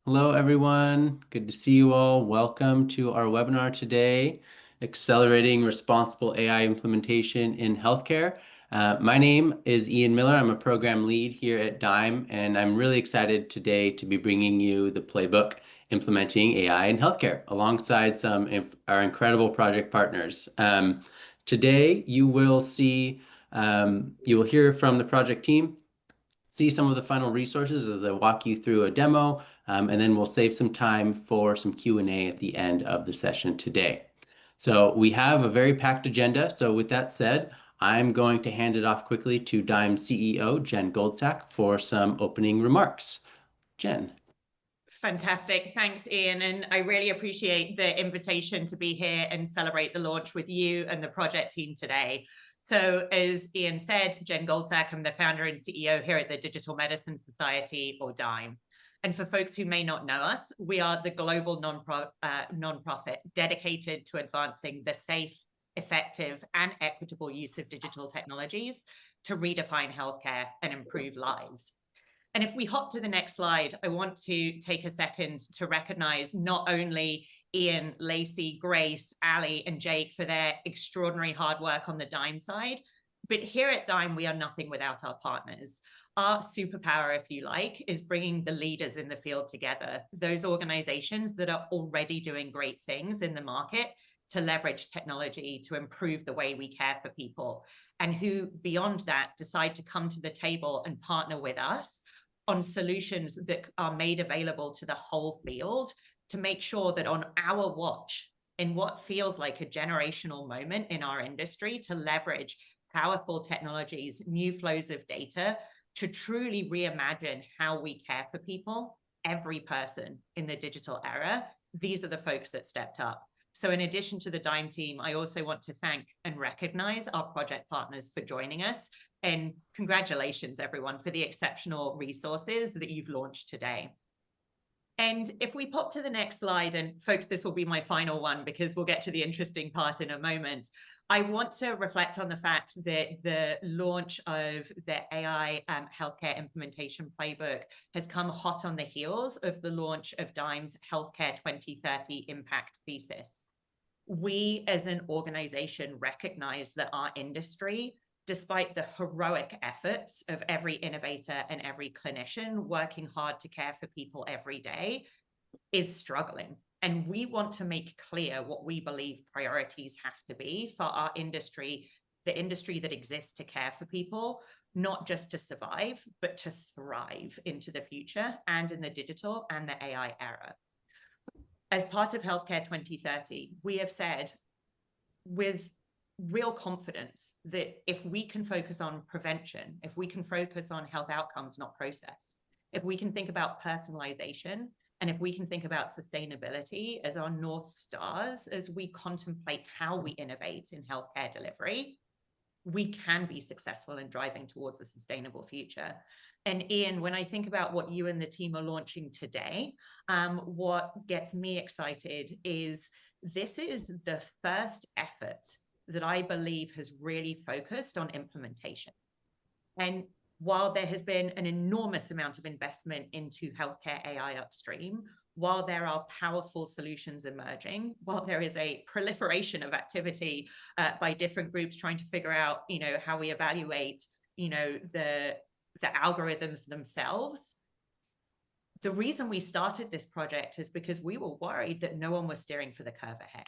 Hello, everyone. Good to see you all. Welcome to our webinar today, Accelerating Responsible AI Implementation in Healthcare. My name is Ian Miller. I'm a program lead here at Dime, and I'm really excited today to be bringing you the playbook Implementing AI in Healthcare alongside some of our incredible project partners. Today, you will hear from the project team, see some of the final resources as they walk you through a demo, and then we'll save some time for some Q&A at the end of the session today. So we have a very packed agenda. So with that said, I'm going to hand it off quickly to Dime CEO Jen Goldsack for some opening remarks. Jen. Fantastic. Thanks, Ian. And I really appreciate the invitation to be here and celebrate the launch with you and the project team today. So as Ian said, Jen Goldsack, I'm the founder and CEO here at the Digital Medicine Society, or DIME. And for folks who may not know us, we are the global nonprofit dedicated to advancing the safe, effective, and equitable use of digital technologies to redefine healthcare and improve lives. And if we hop to the next slide, I want to take a second to recognize not only Ian, Lacey, Grace, Ali, and Jake for their extraordinary hard work on the Dime side, but here at Dime, we are nothing without our partners. Our superpower, if you like, is bringing the leaders in the field together, those organizations that are already doing great things in the market to leverage technology to improve the way we care for people, and who, beyond that, decide to come to the table and partner with us on solutions that are made available to the whole field to make sure that on our watch, in what feels like a generational moment in our industry, to leverage powerful technologies, new flows of data, to truly reimagine how we care for people, every person in the digital era. These are the folks that stepped up. So in addition to the Dime team, I also want to thank and recognize our project partners for joining us. And congratulations, everyone, for the exceptional resources that you've launched today. And if we pop to the next slide, and folks, this will be my final one because we'll get to the interesting part in a moment. I want to reflect on the fact that the launch of the AI healthcare implementation playbook has come hot on the heels of the launch of Dime's Healthcare 2030 Impact Thesis. We as an organization recognize that our industry, despite the heroic efforts of every innovator and every clinician working hard to care for people every day, is struggling. And we want to make clear what we believe priorities have to be for our industry, the industry that exists to care for people, not just to survive, but to thrive into the future and in the digital and the AI era. As part of Healthcare 2030, we have said with real confidence that if we can focus on prevention, if we can focus on health outcomes, not process, if we can think about personalization, and if we can think about sustainability as our North Stars, as we contemplate how we innovate in healthcare delivery, we can be successful in driving towards a sustainable future. And Ian, when I think about what you and the team are launching today, what gets me excited is this is the first effort that I believe has really focused on implementation. And while there has been an enormous amount of investment into healthcare AI upstream, while there are powerful solutions emerging, while there is a proliferation of activity by different groups trying to figure out, how we evaluate, the algorithms themselves, the reason we started this project is because we were worried that no one was steering for the curve ahead,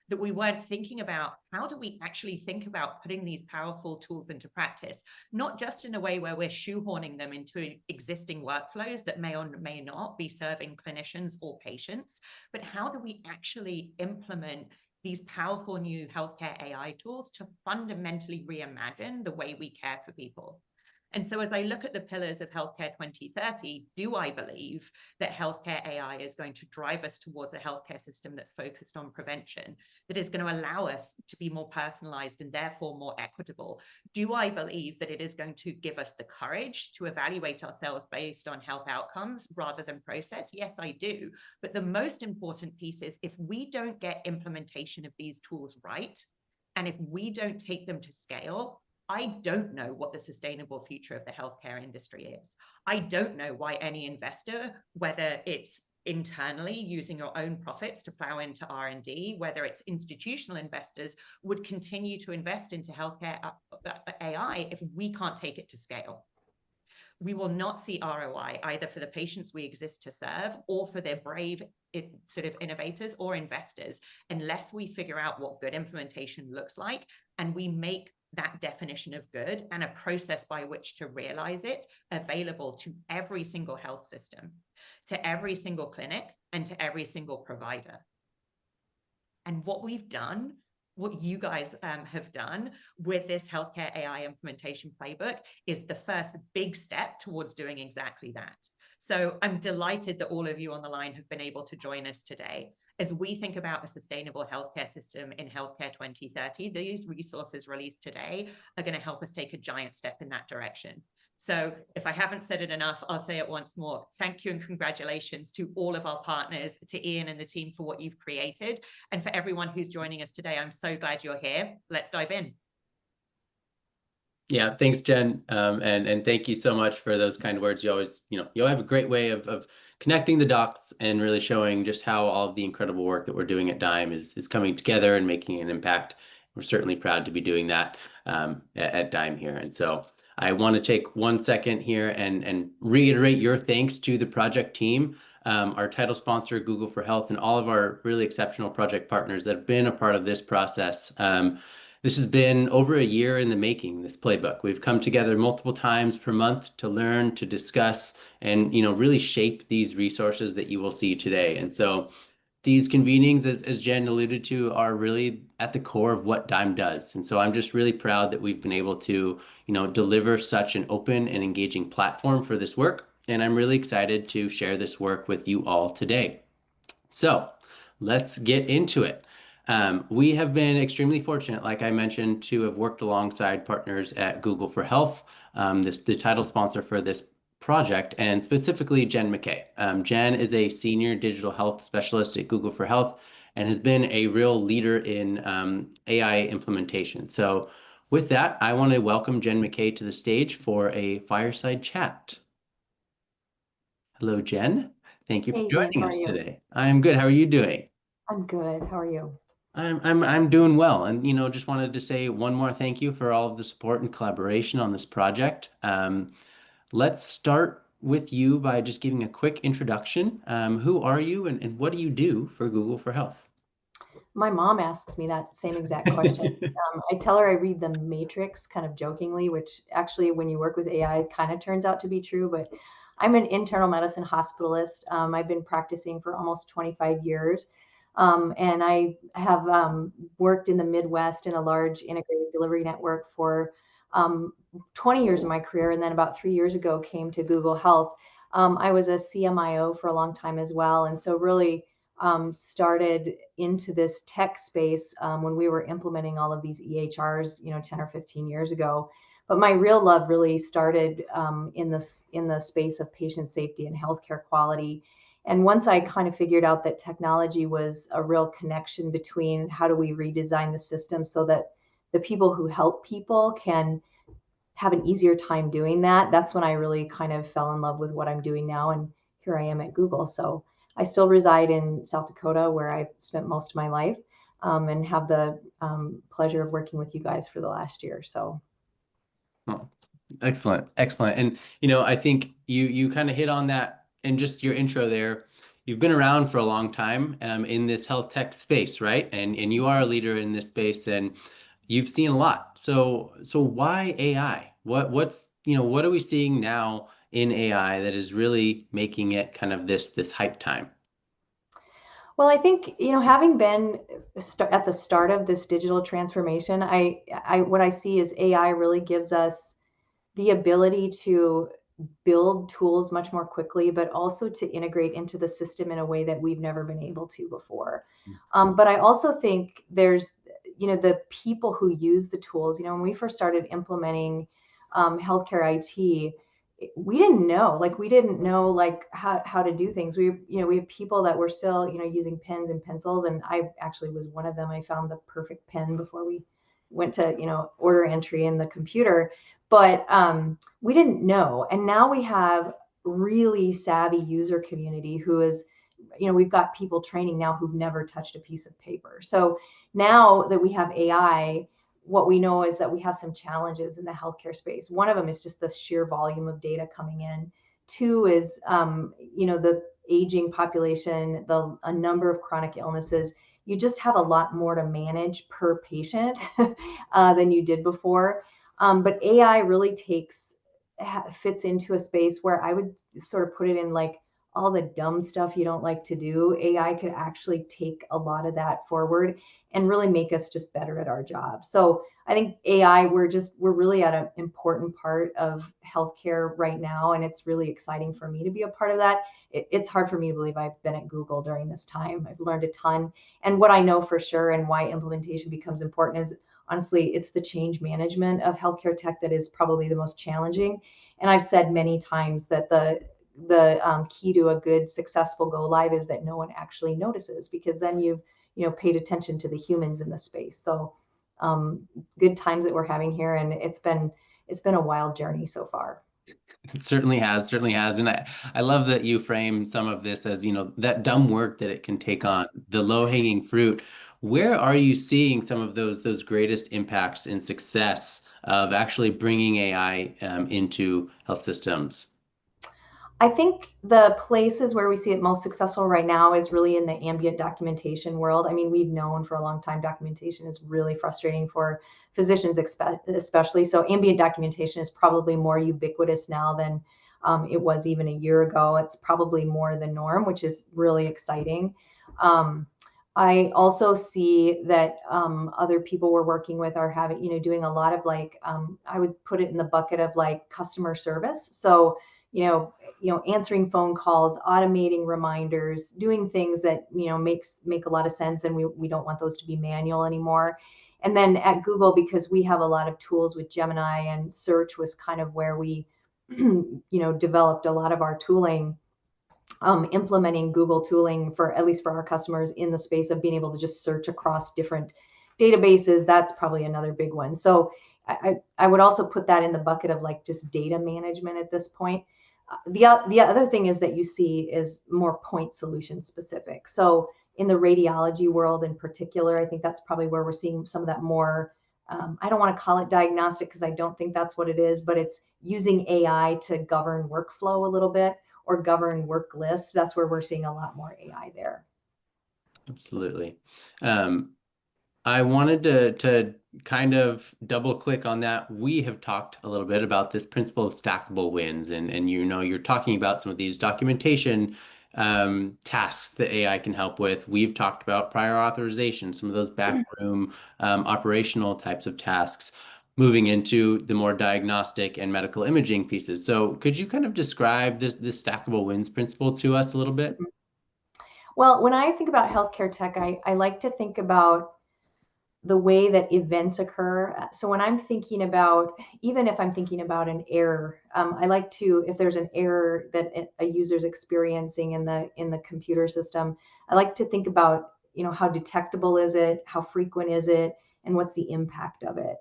that we weren't thinking about how do we actually think about putting these powerful tools into practice, not just in a way where we're shoehorning them into existing workflows that may or may not be serving clinicians or patients, but how do we actually implement these powerful new healthcare AI tools to fundamentally reimagine the way we care for people. And so as I look at the pillars of Healthcare 2030, do I believe that healthcare AI is going to drive us towards a healthcare system that's focused on prevention, that is going to allow us to be more personalized and therefore more equitable? Do I believe that it is going to give us the courage to evaluate ourselves based on health outcomes rather than process? Yes, I do. But the most important piece is if we don't get implementation of these tools right, and if we don't take them to scale, I don't know what the sustainable future of the healthcare industry is. I don't know why any investor, whether it's internally using your own profits to plow into R&D, whether it's institutional investors, would continue to invest into healthcare AI if we can't take it to scale. We will not see ROI either for the patients we exist to serve or for their brave sort of innovators or investors unless we figure out what good implementation looks like and we make that definition of good and a process by which to realize it available to every single health system, to every single clinic, and to every single provider. And what we've done, what you guys have done with this healthcare AI implementation playbook is the first big step towards doing exactly that. So I'm delighted that all of you on the line have been able to join us today. As we think about a sustainable healthcare system in Healthcare 2030, these resources released today are going to help us take a giant step in that direction. So if I haven't said it enough, I'll say it once more. Thank you and congratulations to all of our partners, to Ian and the team for what you've created. And for everyone who's joining us today, I'm so glad you're here. Let's dive in. Yeah, thanks, Jen. And thank you so much for those kind words. You always, you have a great way of connecting the dots and really showing just how all of the incredible work that we're doing at Dime is coming together and making an impact. We're certainly proud to be doing that at Dime here. And so I want to take 1 second here and reiterate your thanks to the project team, our title sponsor, Google for Health, and all of our really exceptional project partners that have been a part of this process. This has been over a year in the making, this playbook. We've come together multiple times per month to learn, to discuss, and really shape these resources that you will see today. And so these convenings, as Jen alluded to, are really at the core of what Dime does. And so I'm just really proud that we've been able to, deliver such an open and engaging platform for this work. And I'm really excited to share this work with you all today. So let's get into it. We have been extremely fortunate, like I mentioned, to have worked alongside partners at Google for Health, the title sponsor for this project, and specifically Jen McKay. Jen is a senior digital health specialist at Google for Health and has been a real leader in AI implementation. So with that, I want to welcome Jen McKay to the stage for a fireside chat. Hello, Jen. Thank you for Hey, Ian, joining how are us you? today. I'm good. How are you doing? I'm good. How are you? I'm doing well, and just wanted to say one more thank you for all of the support and collaboration on this project. Let's start with you by just giving a quick introduction. Who are you, and what do you do for Google for Health? My mom asks me that same exact question. I tell her I read the Matrix kind of jokingly, which actually, when you work with AI, kind of turns out to be true. But I'm an internal medicine hospitalist. I've been practicing for almost 25 years. And I have worked in the Midwest in a large integrated delivery network for 20 years of my career. And then about 3 years ago, came to Google Health. I was a CMIO for a long time as well. And so really started into this tech space when we were implementing all of these EHRs, 10 or 15 years ago. But my real love really started in the space of patient safety and healthcare quality. And once I kind of figured out that technology was a real connection between how do we redesign the system so that the people who help people can have an easier time doing that, that's when I really kind of fell in love with what I'm doing now. And here I am at Google. So I still reside in South Dakota, where I've spent most of my life, and have the pleasure of working with you guys for the last year. So. Oh, excellent, excellent. And I think you kind of hit on that in just your intro there. You've been around for a long time in this health tech space, right? And you are a leader in this space, and you've seen a lot. So why AI? What are we seeing now in AI that is really making it kind of this hype time? Well, I think, having been at the start of this digital transformation, what I see is AI really gives us the ability to build tools much more quickly, but also to integrate into the system in a way that we've never been able to before. But I also think there's, the people who use the tools. When we first started implementing healthcare IT, we didn't know like how to do things. We have people that were still, using pens and pencils, and I actually was one of them. I found the perfect pen before we went to, order entry in the computer. But we didn't know. And now we have really savvy user community who is we've got people training now who've never touched a piece of paper. So now that we have AI, what we know is that we have some challenges in the healthcare space. One of them is just the sheer volume of data coming in. Two is, the aging population, a number of chronic illnesses. You just have a lot more to manage per patient than you did before. But AI really fits into a space where I would sort of put it in like all the dumb stuff you don't like to do. AI could actually take a lot of that forward and really make us just better at our job. So I think AI, we're really at an important part of healthcare right now, and it's really exciting for me to be a part of that. It's hard for me to believe I've been at Google during this time. I've learned a ton, and what I know for sure and why implementation becomes important is honestly, it's the change management of healthcare tech that is probably the most challenging. And I've said many times that the key to a good, successful go live is that no one actually notices, because then you've paid attention to the humans in the space. So good times that we're having here, and it's been a wild journey so far. It certainly has. And I love that you frame some of this as, that dumb work that it can take on, the low-hanging fruit. Where are you seeing some of those greatest impacts and success of actually bringing AI into health systems? I think the places where we see it most successful right now is really in the ambient documentation world. I mean, we've known for a long time documentation is really frustrating for physicians, especially. So ambient documentation is probably more ubiquitous now than it was even a year ago. It's probably more the norm, which is really exciting. I also see that other people we're working with are doing a lot of like, I would put it in the bucket of like customer service. So, answering phone calls, automating reminders, doing things that make a lot of sense, and we don't want those to be manual anymore. And then at Google, because we have a lot of tools with Gemini, and search was kind of where we developed a lot of our tooling, implementing Google tooling for at least for our customers in the space of being able to just search across different databases. That's probably another big one. So I would also put that in the bucket of like just data management at this point. The other thing is that you see is more point solution specific. So in the radiology world in particular, I think that's probably where we're seeing some of that more. I don't want to call it diagnostic because I don't think that's what it is, but it's using AI to govern workflow a little bit or govern work lists. That's where we're seeing a lot more AI there. Absolutely. I wanted to kind of double click on that. We have talked a little bit about this principle of stackable wins, and you're talking about some of these documentation tasks that AI can help with. We've talked about prior authorization, some of those backroom operational types of tasks, moving into the more diagnostic and medical imaging pieces. So could you kind of describe this stackable wins principle to us a little bit? Well, when I think about healthcare tech, I like to think about the way that events occur. So when I'm thinking about, even if I'm thinking about an error, I like to, if there's an error that a user's experiencing in the computer system, I like to think about, how detectable is it, how frequent is it, and what's the impact of it.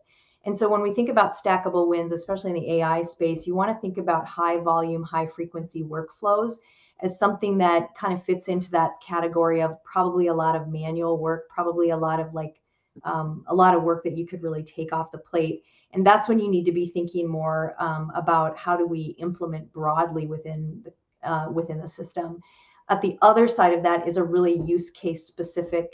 And so when we think about stackable wins, especially in the AI space, you want to think about high volume, high frequency workflows as something that kind of fits into that category of probably a lot of manual work, probably a lot of work that you could really take off the plate. And that's when you need to be thinking more about how do we implement broadly within the system. At the other side of that is a really use case specific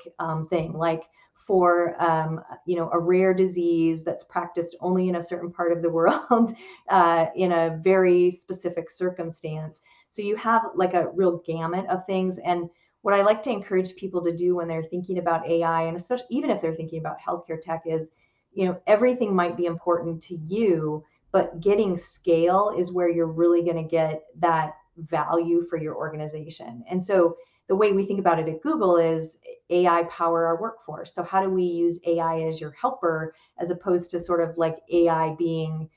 thing, like for a rare disease that's practiced only in a certain part of the world in a very specific circumstance. So you have like a real gamut of things. And what I like to encourage people to do when they're thinking about AI, and especially even if they're thinking about healthcare tech, is, everything might be important to you, but getting scale is where you're really going to get that value for your organization. And so the way we think about it at Google is AI power our workforce. So how do we use AI as your helper, as opposed to sort of like AI being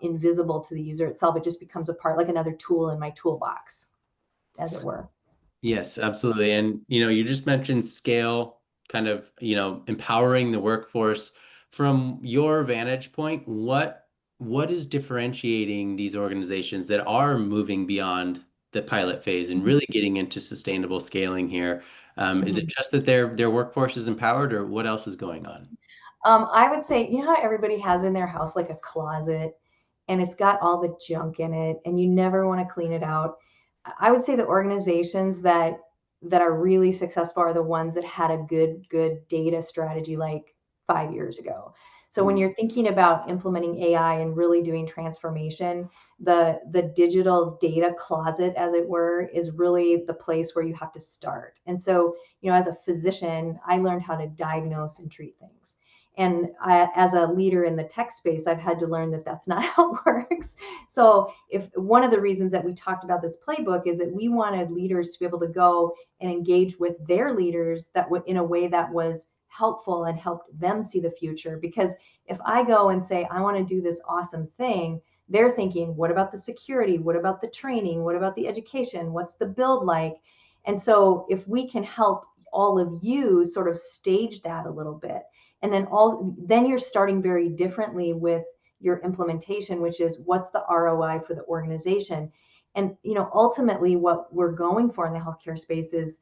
invisible to the user itself? It just becomes a part, like another tool in my toolbox, as it were. Yes, absolutely. And you just mentioned scale, kind of, empowering the workforce. From your vantage point, what is differentiating these organizations that are moving beyond the pilot phase and really getting into sustainable scaling here. Is it Mhm. just that their workforce is empowered, or what else is going on? I would say, you know how everybody has in their house like a closet and it's got all the junk in it and you never want to clean it out. I would say the organizations that are really successful are the ones that had a good data strategy like 5 years ago. So when you're thinking about implementing AI and really doing transformation, the digital data closet, as it were, is really the place where you have to start. And so, as a physician, I learned how to diagnose and treat things. And as a leader in the tech space, I've had to learn that that's not how it works. So, if one of the reasons that we talked about this playbook is that we wanted leaders to be able to go and engage with their leaders that would in a way that was helpful and helped them see the future. Because if I go and say I want to do this awesome thing, they're thinking, what about the security? What about the training? What about the education? What's the build like? And so, if we can help all of you sort of stage that a little bit, and then you're starting very differently with your implementation, which is what's the ROI for the organization. And ultimately what we're going for in the healthcare space is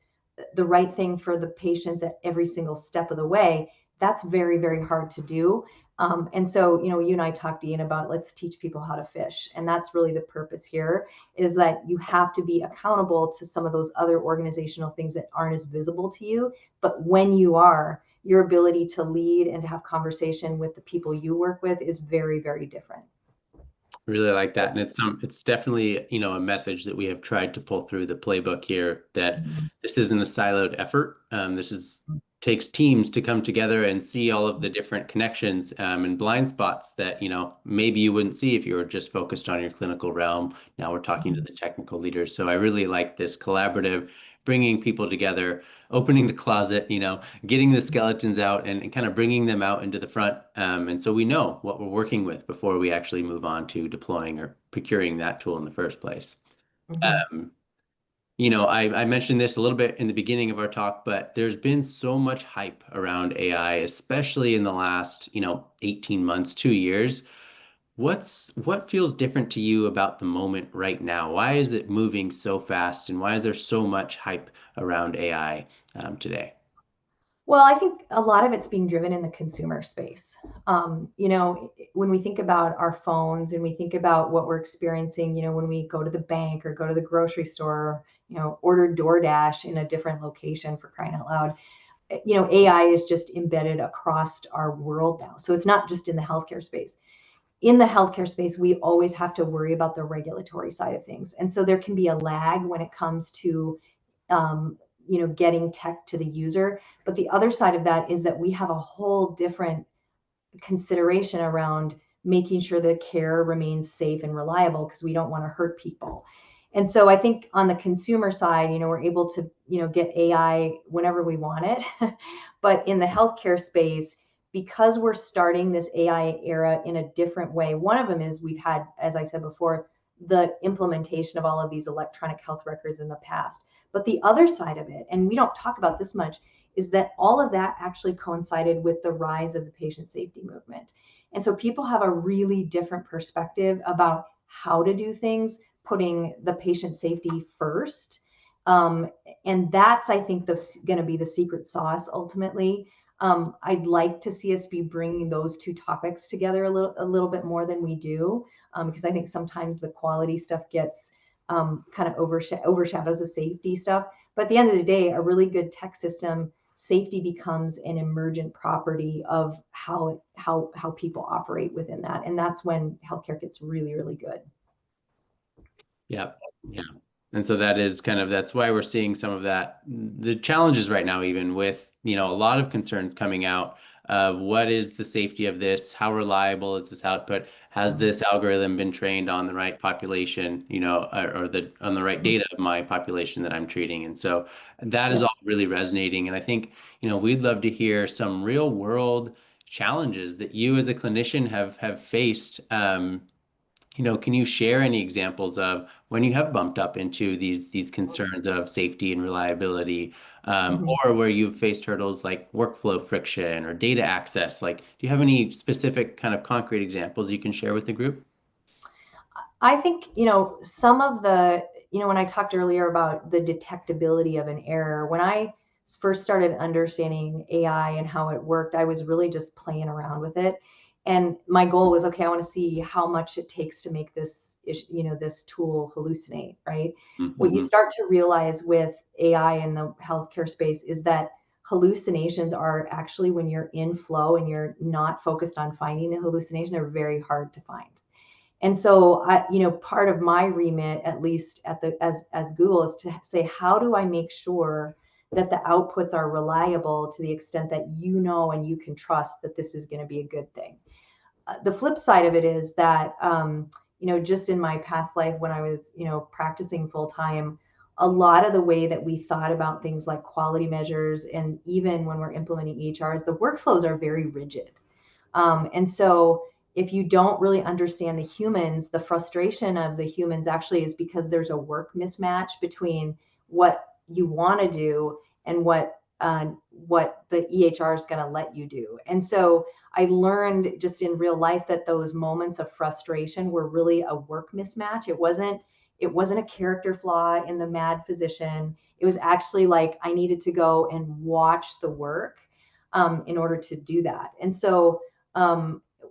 the right thing for the patients at every single step of the way. That's very, very hard to do. And so, you and I talked, Ian, about let's teach people how to fish. And that's really the purpose here, is that you have to be accountable to some of those other organizational things that aren't as visible to you. But when you are, your ability to lead and to have conversation with the people you work with is very, very different. Really like that. And it's definitely, a message that we have tried to pull through the playbook here, that Mhm. this isn't a siloed effort. This is takes teams to come together and see all of the different connections and blind spots that, maybe you wouldn't see if you were just focused on your clinical realm. Now we're talking to Mhm. the technical leaders. So I really like this collaborative, bringing people together, opening the closet, getting the skeletons out and kind of bringing them out into the front. And so we know what we're working with before we actually move on to deploying or procuring that tool in the first place. Mhm. Um, I mentioned this a little bit in the beginning of our talk, but there's been so much hype around AI, especially in the last, 18 months, 2 years. What feels different to you about the moment right now? Why is it moving so fast, and why is there so much hype around AI today? Well, I think a lot of it's being driven in the consumer space. When we think about our phones and we think about what we're experiencing, when we go to the bank or go to the grocery store, order DoorDash in a different location, for crying out loud. AI is just embedded across our world now. So it's not just in the healthcare space. In the healthcare space, we always have to worry about the regulatory side of things. And so there can be a lag when it comes to getting tech to the user. But the other side of that is that we have a whole different consideration around making sure the care remains safe and reliable because we don't want to hurt people. And so I think on the consumer side, we're able to, get AI whenever we want it. But in the healthcare space, because we're starting this AI era in a different way, one of them is we've had, as I said before, the implementation of all of these electronic health records in the past. But the other side of it, and we don't talk about this much, is that all of that actually coincided with the rise of the patient safety movement. And so people have a really different perspective about how to do things, putting the patient safety first. Um, and that's, I think, going to be the secret sauce ultimately. I'd like to see us be bringing those two topics together a little bit more than we do, because I think sometimes the quality stuff gets kind of overshadows the safety stuff. But at the end of the day, a really good tech system, safety becomes an emergent property of how people operate within that, and that's when healthcare gets really, really good. Yeah. Yeah. And so that's why we're seeing some of that, the challenges right now, even with, a lot of concerns coming out of what is the safety of this? How reliable is this output? Has Mhm. this algorithm been trained on the right population, or on the right Mhm. data of my population that I'm treating? And so that is Yeah. all really resonating. And I think, we'd love to hear some real world challenges that you as a clinician have faced. Can you share any examples of when you have bumped up into these concerns of safety and reliability, Mhm. or where you've faced hurdles like workflow friction or data access? Like, do you have any specific kind of concrete examples you can share with the group? I think, some of the, when I talked earlier about the detectability of an error, when I first started understanding AI and how it worked, I was really just playing around with it. And my goal was, okay, I want to see how much it takes to make this, this tool hallucinate, right? What you Mm-hmm. start to realize with AI in the healthcare space is that hallucinations are actually, when you're in flow and you're not focused on finding the hallucination, they're very hard to find. And so part of my remit, at least as Google, is to say, how do I make sure that the outputs are reliable to the extent that and you can trust that this is going to be a good thing. The flip side of it is that just in my past life when I was practicing full time, a lot of the way that we thought about things like quality measures, and even when we're implementing EHRs, the workflows are very rigid. And so if you don't really understand the humans, the frustration of the humans actually is because there's a work mismatch between what you want to do and what the EHR is going to let you do. And so I learned just in real life that those moments of frustration were really a work mismatch. It wasn't a character flaw in the mad physician. It was actually like I needed to go and watch the work in order to do that. And so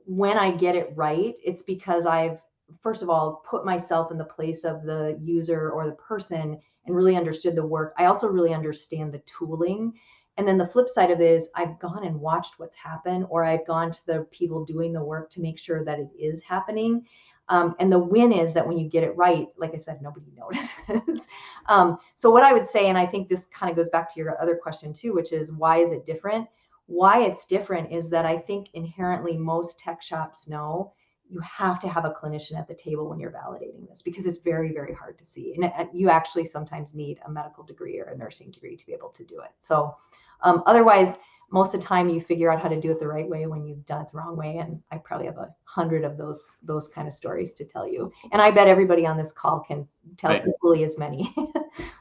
when I get it right, it's because I've, first of all, put myself in the place of the user or the person and really understood the work. I also really understand the tooling. And then the flip side of it is I've gone and watched what's happened, or I've gone to the people doing the work to make sure that it is happening. And the win is that when you get it right, like I said, nobody notices. So what I would say, and I think this kind of goes back to your other question too, which is why is it different? Why it's different is that I think inherently most tech shops know you have to have a clinician at the table when you're validating this, because it's very, very hard to see. And you actually sometimes need a medical degree or a nursing degree to be able to do it. So otherwise, most of the time you figure out how to do it the right way when you've done it the wrong way. And I probably have 100 of those kind of stories to tell you. And I bet everybody on this call can tell equally as many.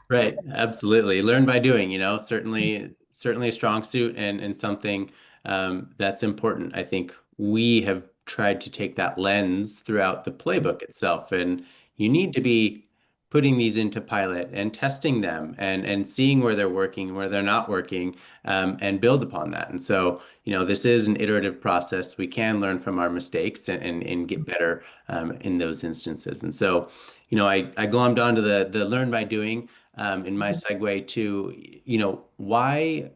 Right. Absolutely. Learn by doing, certainly a strong suit and something that's important. I think we have tried to take that lens throughout the playbook itself, and you need to be putting these into pilot and testing them and seeing where they're working, where they're not working, and build upon that. And so, this is an iterative process. We can learn from our mistakes and get better in those instances. And so, I glommed onto the learn by doing in my segue to, why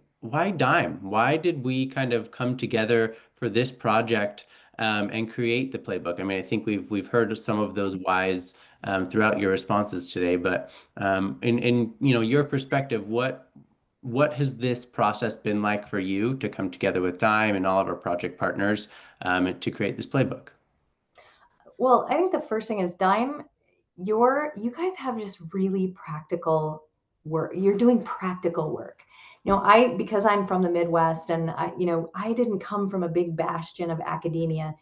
Dime? Why did we kind of come together for this project and create the playbook? I mean, I think we've heard of some of those whys throughout your responses today, but in your perspective, what has this process been like for you to come together with Dime and all of our project partners to create this playbook? Well, I think the first thing is Dime, you guys have just really practical work. You're doing practical work. Because I'm from the Midwest and I didn't come from a big bastion of academia.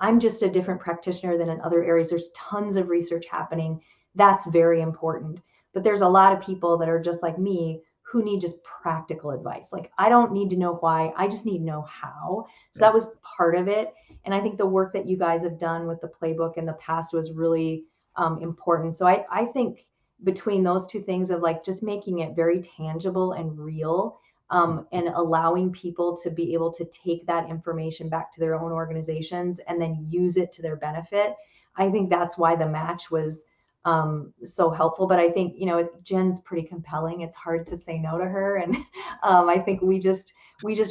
I'm just a different practitioner than in other areas. There's tons of research happening. That's very important. But there's a lot of people that are just like me who need just practical advice. Like, I don't need to know why, I just need to know how. So that was part of it. And I think the work that you guys have done with the playbook in the past was really important. So I think between those two things of like just making it very tangible and real, and allowing people to be able to take that information back to their own organizations and then use it to their benefit. I think that's why the match was so helpful. But I think, Jen's pretty compelling. It's hard to say no to her. And I think we just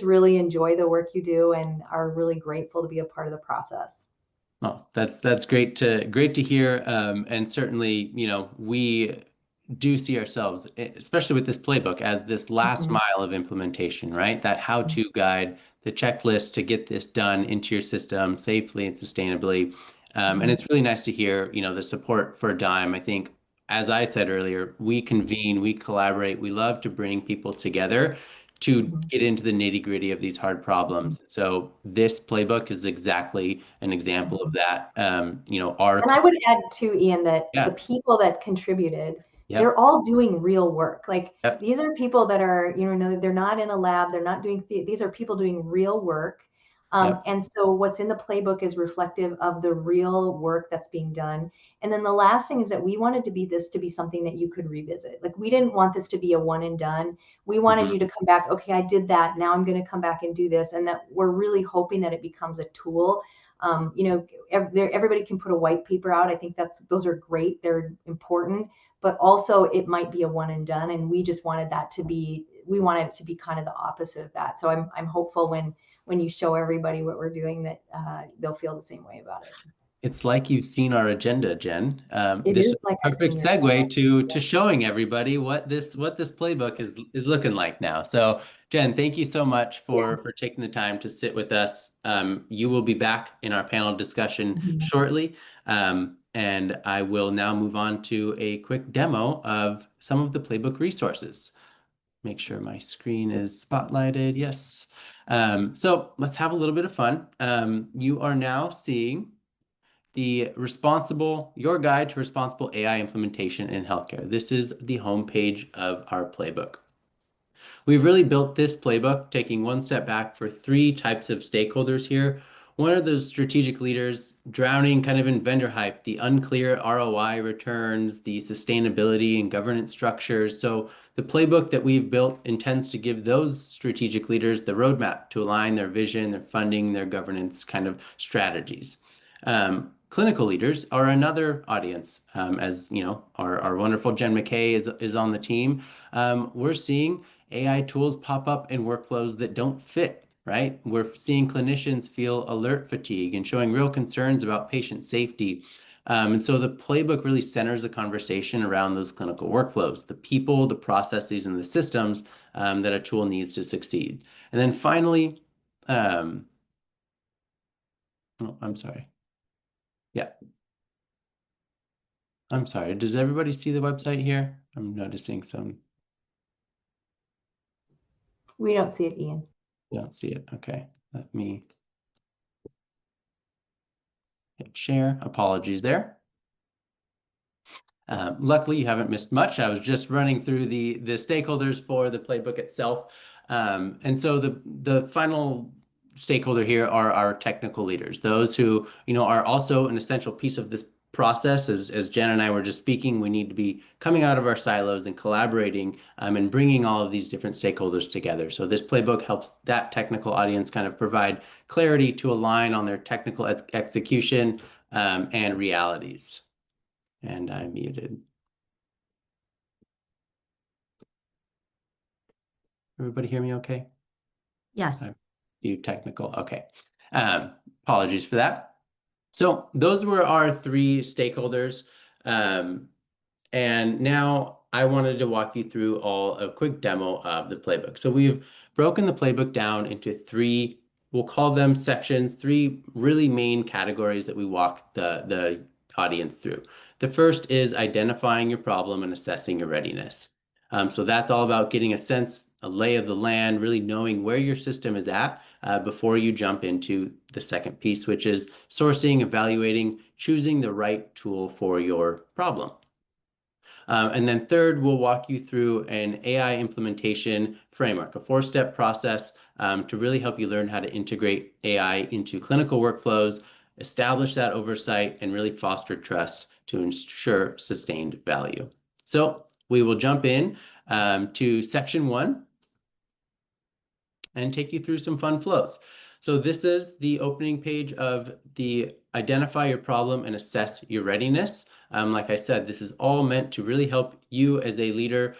really enjoy the work you do and are really grateful to be a part of the process. Well, that's great to hear. And certainly, we do see ourselves, especially with this playbook, as this last Mhm. mile of implementation, right? That how-to guide, the checklist to get this done into your system safely and sustainably. And Mhm. it's really nice to hear, the support for Dime. I think, as I said earlier, we convene, we collaborate, we love to bring people together to Mhm. get into the nitty-gritty of these hard Mhm. problems. So this playbook is exactly an example of Mhm. that. Our And I would add too, Ian, that the yeah, people that contributed, they're yep, all doing real work. Like, yep, these are people that are, they're not in a lab, they're not doing these are people doing real work. Yep. And so what's in the playbook is reflective of the real work that's being done. And then the last thing is that we wanted this to be something that you could revisit. Like, we didn't want this to be a one and done. We wanted Mhm. you to come back, okay, I did that. Now I'm going to come back and do this. And that we're really hoping that it becomes a tool. Everybody can put a white paper out. I think those are great. They're important, but also it might be a one and done. And we just wanted we wanted it to be kind of the opposite of that. So I'm hopeful when you show everybody what we're doing that they'll feel the same way about it. It's like you've seen our agenda, Jen. It This is is like a I've seen perfect your segue yeah. to showing everybody what this playbook is looking like now. So, Jen, thank you so much Yeah. for taking the time to sit with us. You will be back in our panel discussion Mhm. shortly, and I will now move on to a quick demo of some of the playbook resources. Make sure my screen is spotlighted. Yes. So let's have a little bit of fun. You are now seeing your guide to responsible AI implementation in healthcare. This is the homepage of our playbook. We've really built this playbook, taking one step back for three types of stakeholders here. One are those strategic leaders drowning kind of in vendor hype, the unclear ROI returns, the sustainability and governance structures. So the playbook that we've built intends to give those strategic leaders the roadmap to align their vision, their funding, their governance kind of strategies. Clinical leaders are another audience. As you know, our wonderful Jen McKay is on the team. We're seeing AI tools pop up in workflows that don't fit, right? We're seeing clinicians feel alert fatigue and showing real concerns about patient safety. And so the playbook really centers the conversation around those clinical workflows, the people, the processes, and the systems that a tool needs to succeed. And then finally, oh, I'm sorry. Yeah, I'm sorry. Does everybody see the website here? I'm noticing some. We don't see it, Ian. You don't see it. Okay. Let me hit share. Apologies there. Luckily, you haven't missed much. I was just running through the stakeholders for the playbook itself. And so the final stakeholder here are our technical leaders, those who, are also an essential piece of this process. As Jen and I were just speaking, we need to be coming out of our silos and collaborating and bringing all of these different stakeholders together. So this playbook helps that technical audience kind of provide clarity to align on their technical execution and realities. And I'm muted. Everybody hear me okay? Yes. You technical. Okay. Apologies for that. So those were our three stakeholders. And now I wanted to walk you through a quick demo of the playbook. So we've broken the playbook down into three, we'll call them sections, three really main categories that we walk the audience through. The first is identifying your problem and assessing your readiness. So that's all about getting a lay of the land, really knowing where your system is at before you jump into the second piece, which is sourcing, evaluating, choosing the right tool for your problem. And then third, we'll walk you through an AI implementation framework, a four-step process to really help you learn how to integrate AI into clinical workflows, establish that oversight, and really foster trust to ensure sustained value. So we will jump in to section 1 and take you through some fun flows. So this is the opening page of the identify your problem and assess your readiness. Like I said, this is all meant to really help you as a leader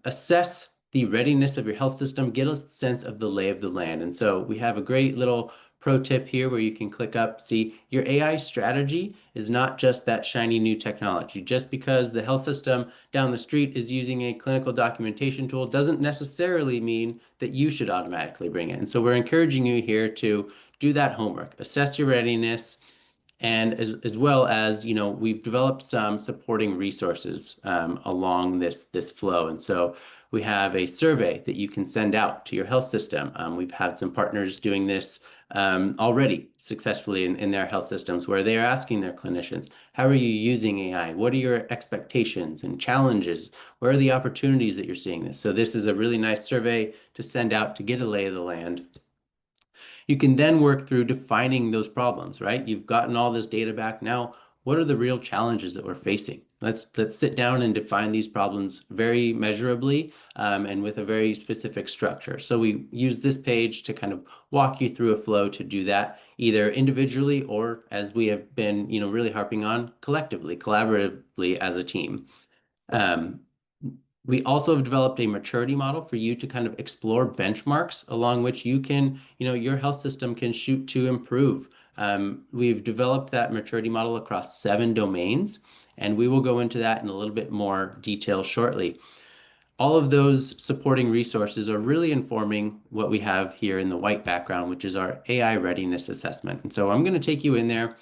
assess the readiness of your health system, get a sense of the lay of the land. And so we have a great little pro tip here where you can click up, see your AI strategy is not just that shiny new technology. Just because the health system down the street is using a clinical documentation tool doesn't necessarily mean that you should automatically bring it. And so we're encouraging you here to do that homework, assess your readiness, and as well as, we've developed some supporting resources along this flow. And so we have a survey that you can send out to your health system. We've had some partners doing this already successfully in their health systems where they are asking their clinicians, how are you using AI? What are your expectations and challenges? Where are the opportunities that you're seeing this? So this is a really nice survey to send out to get a lay of the land. You can then work through defining those problems, right? You've gotten all this data back. Now, what are the real challenges that we're facing? Let's sit down and define these problems very measurably and with a very specific structure. So we use this page to kind of walk you through a flow to do that, either individually or, as we have been, really harping on, collectively, collaboratively as a team. Um, we also have developed a maturity model for you to kind of explore benchmarks along which you can, your health system can shoot to improve. We've developed that maturity model across 7 domains, and we will go into that in a little bit more detail shortly. All of those supporting resources are really informing what we have here in the white background, which is our AI readiness assessment. And so I'm going to take you in there.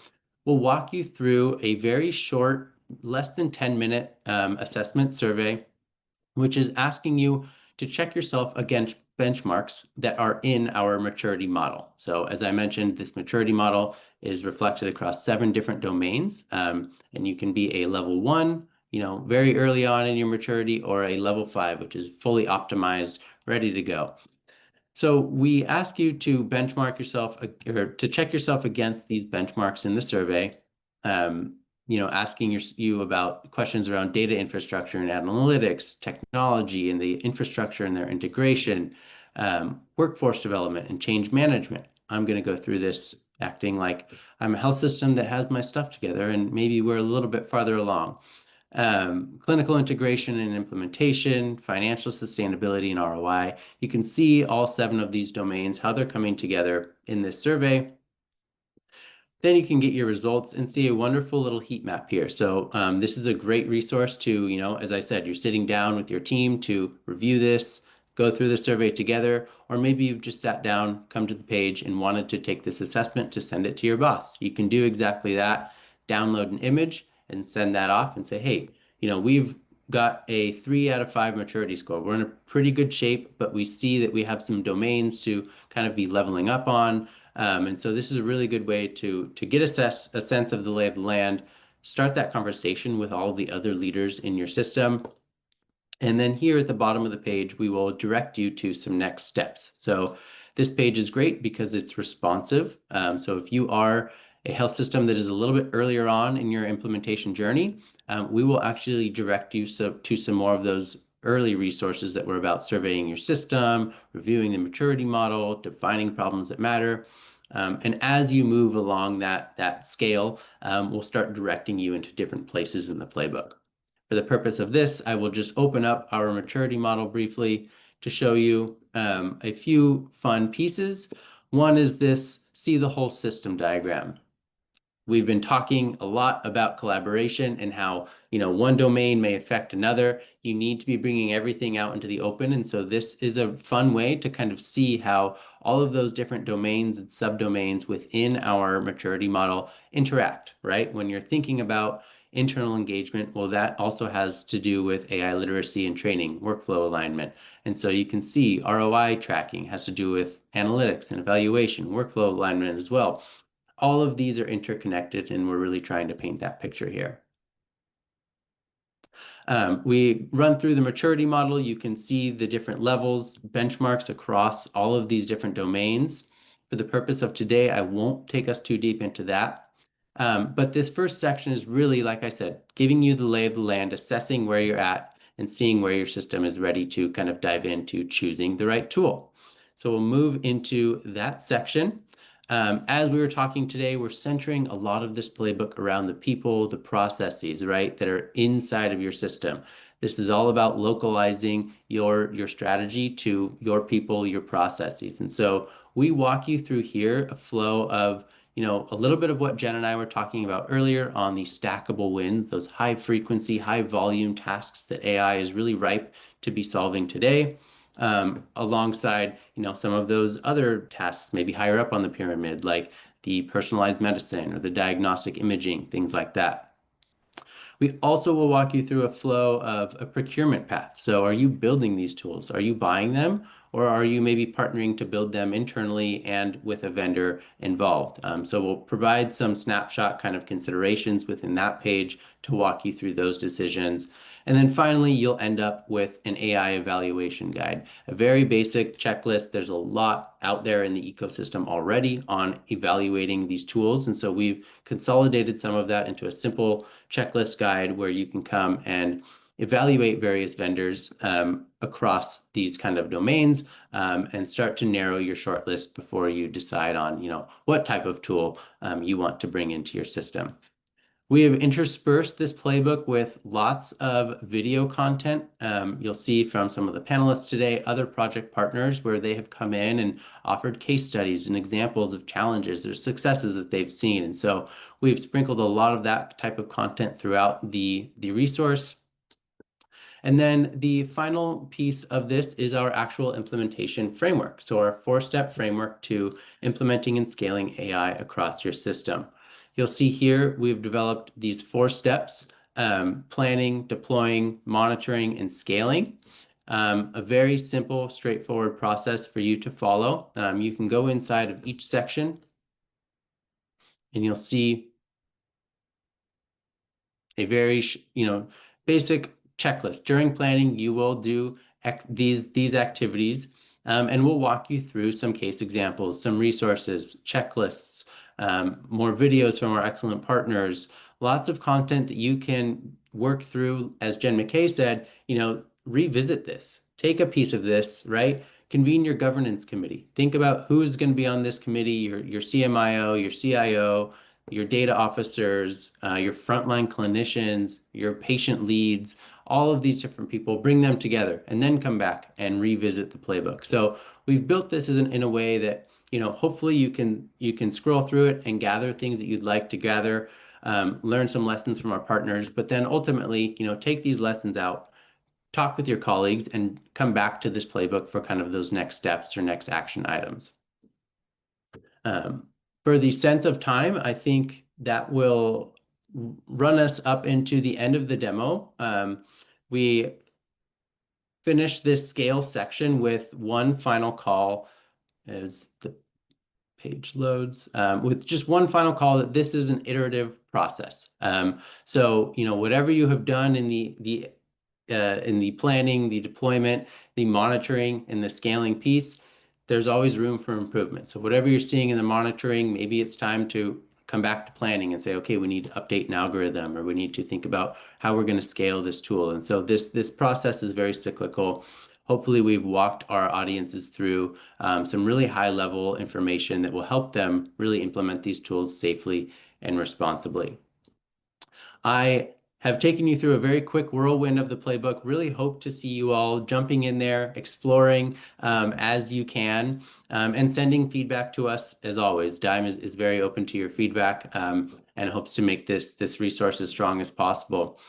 We'll walk you through a very short, less than 10-minute assessment survey, which is asking you to check yourself against benchmarks that are in our maturity model. So as I mentioned, this maturity model is reflected across 7 different domains, and you can be a level 1, very early on in your maturity, or a level 5, which is fully optimized, ready to go. So we ask you to benchmark yourself or to check yourself against these benchmarks in the survey, asking you about questions around data infrastructure and analytics, technology and the infrastructure and their integration, workforce development and change management. I'm going to go through this acting like I'm a health system that has my stuff together, and maybe we're a little bit farther along. Clinical integration and implementation, financial sustainability and ROI. You can see all 7 of these domains, how they're coming together in this survey. Then you can get your results and see a wonderful little heat map here. So this is a great resource to, as I said, you're sitting down with your team to review this, go through the survey together, or maybe you've just sat down, come to the page and wanted to take this assessment to send it to your boss. You can do exactly that, download an image and send that off and say, hey, we've got a 3 out of 5 maturity score. We're in a pretty good shape, but we see that we have some domains to kind of be leveling up on. And so this is a really good way to get a sense of the lay of the land, start that conversation with all of the other leaders in your system. And then here at the bottom of the page, we will direct you to some next steps. So this page is great because it's responsive. So if you are a health system that is a little bit earlier on in your implementation journey, we will actually direct you to some more of those early resources that were about surveying your system, reviewing the maturity model, defining problems that matter. And as you move along that scale, we'll start directing you into different places in the playbook. For the purpose of this, I will just open up our maturity model briefly to show you a few fun pieces. One is this see the whole system diagram. We've been talking a lot about collaboration and how, one domain may affect another. You need to be bringing everything out into the open. And so this is a fun way to kind of see how all of those different domains and subdomains within our maturity model interact, right? When you're thinking about internal engagement, well, that also has to do with AI literacy and training, workflow alignment. And so you can see ROI tracking has to do with analytics and evaluation, workflow alignment as well. All of these are interconnected, and we're really trying to paint that picture here. We run through the maturity model. You can see the different levels, benchmarks across all of these different domains. For the purpose of today, I won't take us too deep into that. But this first section is really, like I said, giving you the lay of the land, assessing where you're at, and seeing where your system is ready to kind of dive into choosing the right tool. So we'll move into that section. As we were talking today, we're centering a lot of this playbook around the people, the processes, right, that are inside of your system. This is all about localizing your strategy to your people, your processes. And so we walk you through here a flow of, a little bit of what Jen and I were talking about earlier on the stackable wins, those high frequency, high volume tasks that AI is really ripe to be solving today. Alongside, some of those other tasks, maybe higher up on the pyramid, like the personalized medicine or the diagnostic imaging, things like that. We also will walk you through a flow of a procurement path. So are you building these tools? Are you buying them? or are you maybe partnering to build them internally and with a vendor involved? So we'll provide some snapshot kind of considerations within that page to walk you through those decisions. And then finally, you'll end up with an AI evaluation guide, a very basic checklist. There's a lot out there in the ecosystem already on evaluating these tools. And so we've consolidated some of that into a simple checklist guide where you can come and evaluate various vendors across these kind of domains and start to narrow your shortlist before you decide on, what type of tool you want to bring into your system. We have interspersed this playbook with lots of video content. You'll see from some of the panelists today, other project partners where they have come in and offered case studies and examples of challenges or successes that they've seen. And so we've sprinkled a lot of that type of content throughout the resource. And then the final piece of this is our actual implementation framework. So our 4-step framework to implementing and scaling AI across your system. You'll see here we've developed these 4 steps: planning, deploying, monitoring, and scaling. A very simple, straightforward process for you to follow. You can go inside of each section and you'll see a very, basic checklist. During planning, you will do these activities, and we'll walk you through some case examples, some resources, checklists, more videos from our excellent partners, lots of content that you can work through. As Jen McKay said, revisit this, take a piece of this, right? Convene your governance committee. Think about who is going to be on this committee, your CMIO, your CIO, your data officers, your frontline clinicians, your patient leads, all of these different people, bring them together and then come back and revisit the playbook. So we've built this in a way that, hopefully you can scroll through it and gather things that you'd like to gather, learn some lessons from our partners, but then ultimately, take these lessons out, talk with your colleagues, and come back to this playbook for kind of those next steps or next action items. For the sense of time, I think that will run us up into the end of the demo. We finish this scale section with one final call as the page loads, with just one final call that this is an iterative process. So, whatever you have done in the planning, the deployment, the monitoring, and the scaling piece, there's always room for improvement. So whatever you're seeing in the monitoring, maybe it's time to come back to planning and say, okay, we need to update an algorithm, or we need to think about how we're going to scale this tool. And so this process is very cyclical. Hopefully we've walked our audiences through some really high level information that will help them really implement these tools safely and responsibly. I have taken you through a very quick whirlwind of the playbook. Really hope to see you all jumping in there, exploring as you can, and sending feedback to us as always. Dime is very open to your feedback and hopes to make this resource as strong as possible.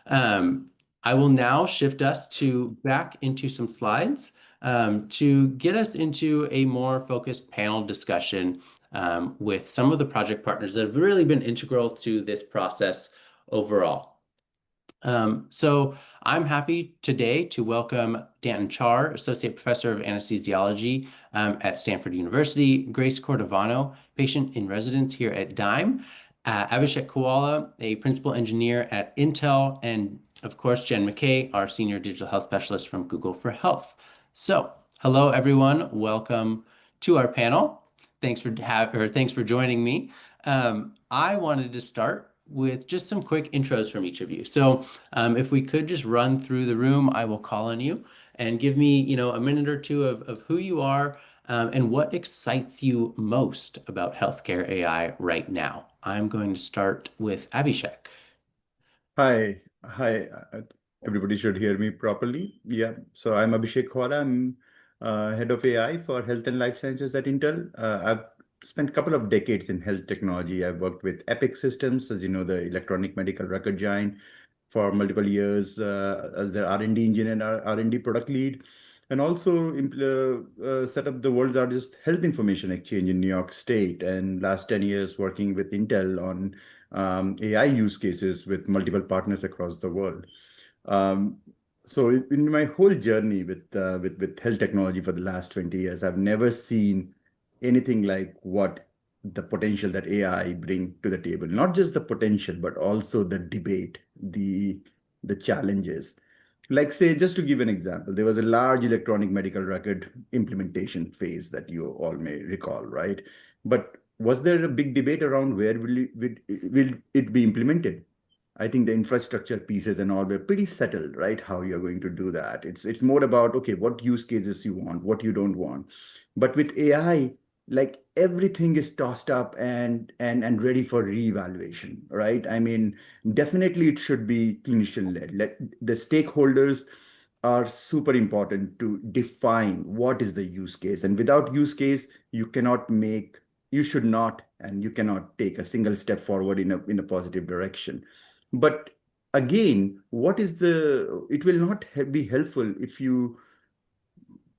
I will now shift us back into some slides to get us into a more focused panel discussion with some of the project partners that have really been integral to this process overall. So I'm happy today to welcome Danton Char, Associate Professor of Anesthesiology at Stanford University, Grace Cordovano, Patient in Residence here at Dime, Abhishek Koala, a Principal Engineer at Intel, and of course, Jen McKay, our Senior Digital Health Specialist from Google for Health. So hello, everyone. Welcome to our panel. Thanks for joining me. I wanted to start with just some quick intros from each of you. So if we could just run through the room, I will call on you and give me, a minute or two of who you are and what excites you most about healthcare AI right now. I'm going to start with Abhishek. Hi. Everybody should hear me properly. Yeah. So I'm Abhishek Khwala. I'm head of AI for health and life sciences at Intel. I've spent a couple of decades in health technology. I've worked with Epic Systems, as you know, the electronic medical record giant, for multiple years as the R&D engineer and R&D product lead, and also set up the world's largest health information exchange in New York State. And last 10 years working with Intel on AI use cases with multiple partners across the world. So in my whole journey with health technology for the last 20 years, I've never seen anything like what the potential that AI bring to the table. Not just the potential, but also the debate, the challenges. Like say, just to give an example, there was a large electronic medical record implementation phase that you all may recall, right? But was there a big debate around where will it be implemented? I think the infrastructure pieces and all were pretty settled, right? How you're going to do that. It's more about, okay, what use cases you want, what you don't want. But with AI, like everything is tossed up and ready for reevaluation, right? I mean, definitely it should be clinician led. Let the stakeholders are super important to define what is the use case. And without use case, you should not, and you cannot take a single step forward in a positive direction. But again, it will not be helpful if you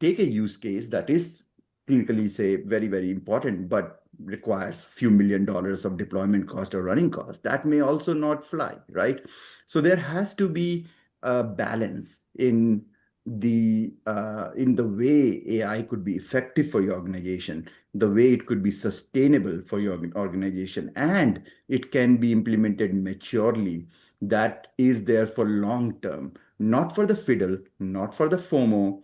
take a use case that is clinically, say, very, very important, but requires few $1 million of deployment cost or running cost. That may also not fly, right? So there has to be a balance in the way AI could be effective for your organization, the way it could be sustainable for your organization, and it can be implemented maturely. That is there for long term, not for the fiddle, not for the FOMO,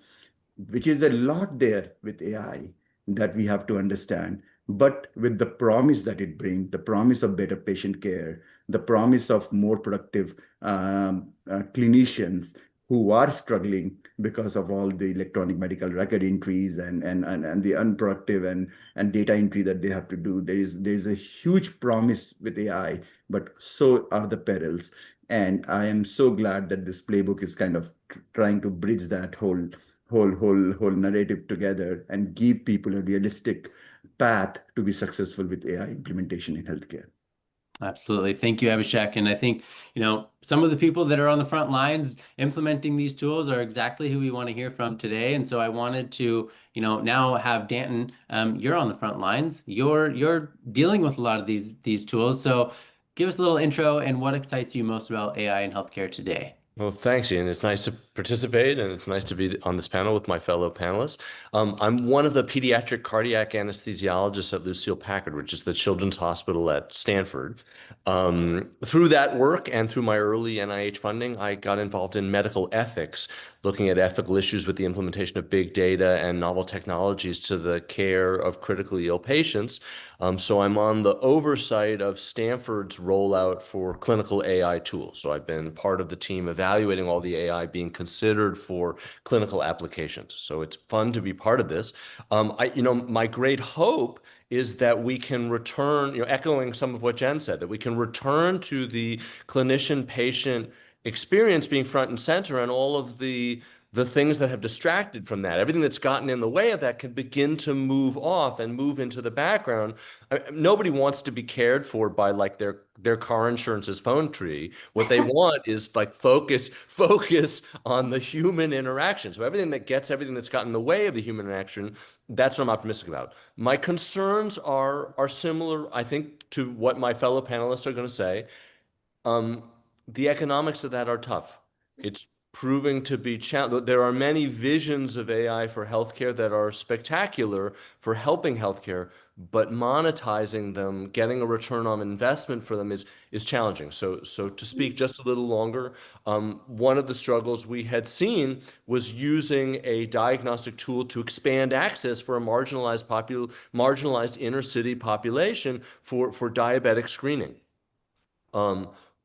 which is a lot there with AI that we have to understand, but with the promise that it brings, the promise of better patient care, the promise of more productive clinicians who are struggling because of all the electronic medical record entries and the unproductive and data entry that they have to do. There is a huge promise with AI, but so are the perils. And I am so glad that this playbook is kind of trying to bridge that whole narrative together and give people a realistic path to be successful with AI implementation in healthcare. Absolutely. Thank you, Abhishek. And I think, some of the people that are on the front lines implementing these tools are exactly who we want to hear from today. And so I wanted to, now have Danton, you're on the front lines. You're dealing with a lot of these tools. So give us a little intro and what excites you most about AI in healthcare today. Well, thanks, Ian. It's nice to participate, and it's nice to be on this panel with my fellow panelists. I'm one of the pediatric cardiac anesthesiologists at Lucile Packard, which is the children's hospital at Stanford. Through that work and through my early NIH funding, I got involved in medical ethics, looking at ethical issues with the implementation of big data and novel technologies to the care of critically ill patients. So I'm on the oversight of Stanford's rollout for clinical AI tools. So I've been part of the team evaluating all the AI being considered for clinical applications. So it's fun to be part of this. My great hope is that we can return, echoing some of what Jen said, that we can return to the clinician-patient experience being front and center, and all of the things that have distracted from that, everything that's gotten in the way of that, can begin to move off and move into the background. Nobody wants to be cared for by like their car insurance's phone tree. What they want is like focus on the human interaction. So everything that's gotten in the way of the human interaction, that's what I'm optimistic about. My concerns are similar, I think, to what my fellow panelists are going to say. The economics of that are tough. It's proving to be challenging. There are many visions of AI for healthcare that are spectacular for helping healthcare, but monetizing them, getting a return on investment for them is challenging. So to speak just a little longer, one of the struggles we had seen was using a diagnostic tool to expand access for a marginalized inner city population for diabetic screening.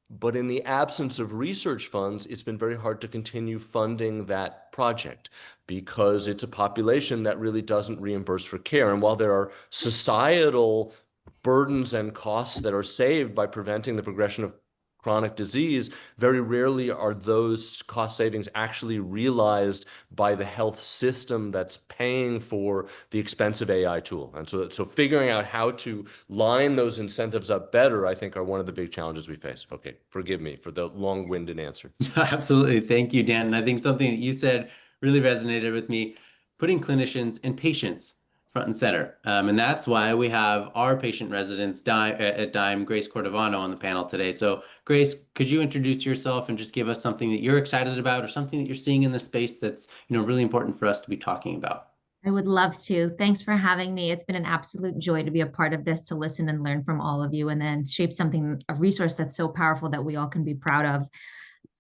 But in the absence of research funds, it's been very hard to continue funding that project because it's a population that really doesn't reimburse for care. And while there are societal burdens and costs that are saved by preventing the progression of chronic disease, very rarely are those cost savings actually realized by the health system that's paying for the expensive AI tool. And so figuring out how to line those incentives up better, I think, are one of the big challenges we face. Okay, forgive me for the long-winded answer. Absolutely. Thank you, Dan. And I think something that you said really resonated with me, putting clinicians and patients front and center. And that's why we have our patient residents at Dime, Grace Cordovano, on the panel today. So Grace, could you introduce yourself and just give us something that you're excited about or something that you're seeing in the space that's, really important for us to be talking about? I would love to. Thanks for having me. It's been an absolute joy to be a part of this, to listen and learn from all of you, and then shape something, a resource that's so powerful that we all can be proud of.